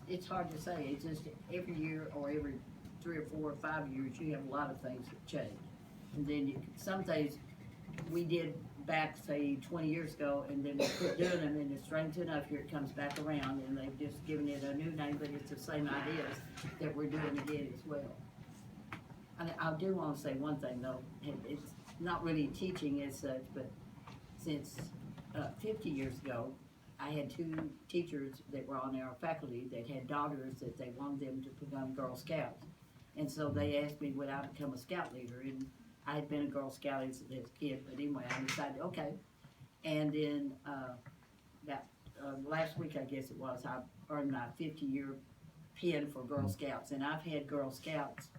it's hard to say. It's just every year or every 3 or 4 or 5 years, you have a lot of things that change. And then some days we did back, say, 20 years ago, and then we quit doing them, and it's strange enough, here it comes back around, and they've just given it a new name, but it's the same ideas that we're doing again as well. And I do want to say one thing, though. It's not really teaching as such, but since 50 years ago, I had 2 teachers that were on our faculty that had daughters that they wanted them to become Girl Scouts. And so they asked me would I become a Scout leader, and I had been a Girl Scout as a kid, but anyway, I decided, okay. And then about last week, I guess it was, I earned my 50-year pin for Girl Scouts, and I've had Girl Scouts.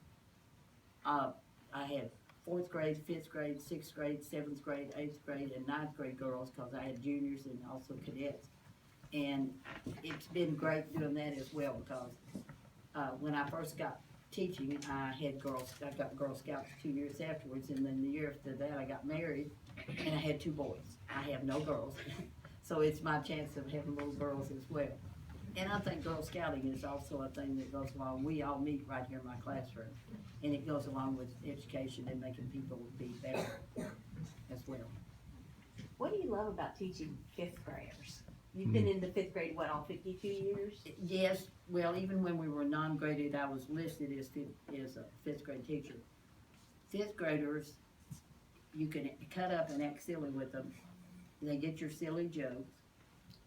I had 4th grade, 5th grade, 6th grade, 7th grade, 8th grade, and 9th grade girls, because I had juniors and also cadets. And it's been great doing that as well, because when I first got teaching, I got Girl Scouts 2 years afterwards, and then the year after that I got married, and I had 2 boys. I have no girls. So it's my chance of having little girls as well. And I think Girl Scouting is also a thing that goes along. We all meet right here in my classroom, and it goes along with education and making people be better as well. What do you love about teaching 5th graders? You've been in the 5th grade, what, all 52 years? Yes, well, even when we were non-graded, I was listed as a 5th grade teacher. 5th graders, you can cut up and act silly with them. They get your silly jokes.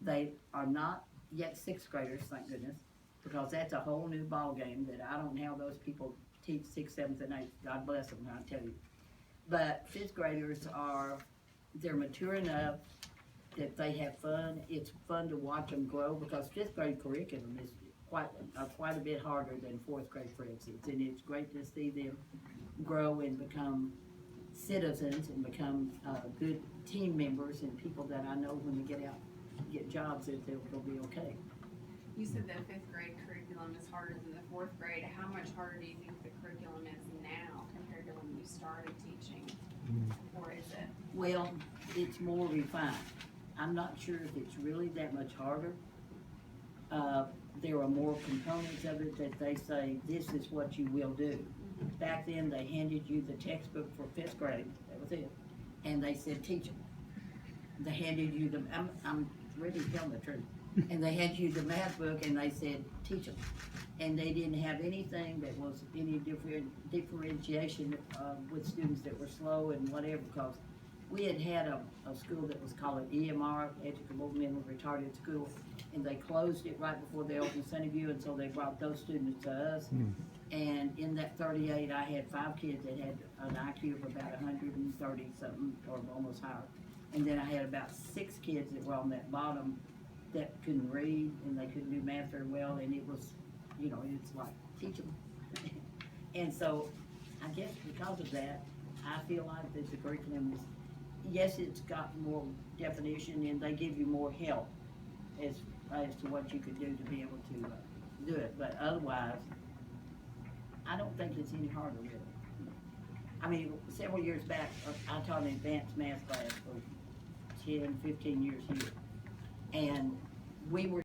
They are not yet 6th graders, thank goodness, because that's a whole new ball game that I don't know how those people teach 6th, 7th, and 8th. God bless them, I tell you. But 5th graders they're mature enough that they have fun. It's fun to watch them grow, because 5th grade curriculum is quite a bit harder than 4th grade, for instance. And it's great to see them grow and become citizens and become good team members and people that I know when they get out, get jobs, that they'll be okay. You said the 5th grade curriculum is harder than the 4th grade. How much harder do you think the curriculum is now compared to when you started teaching? Or is it? Well, it's more refined. I'm not sure if it's really that much harder. There are more components of it that they say, this is what you will do. Back then, they handed you the textbook for 5th grade, that was it, and they said, teach them. They handed you I'm really telling the truth. And they had you the math book, and they said, teach them. And they didn't have anything that was any differentiation with students that were slow and whatever, because we had a school that was called an EMR, Educable Mentally Retarded School, and they closed it right before they opened Sunnyview, and so they brought those students to us. And in that 38, I had 5 kids that had an IQ of about 130 something, or almost higher. And then I had about 6 kids that were on that bottom that couldn't read, and they couldn't do math very well, and it was, it's like, teach them. And so, I guess because of that, I feel like that the curriculum is, yes, it's got more definition, and they give you more help as to what you could do to be able to do it, but otherwise, I don't think it's any harder, really. I mean, several years back, I taught an advanced math class for 10, 15 years here, and we were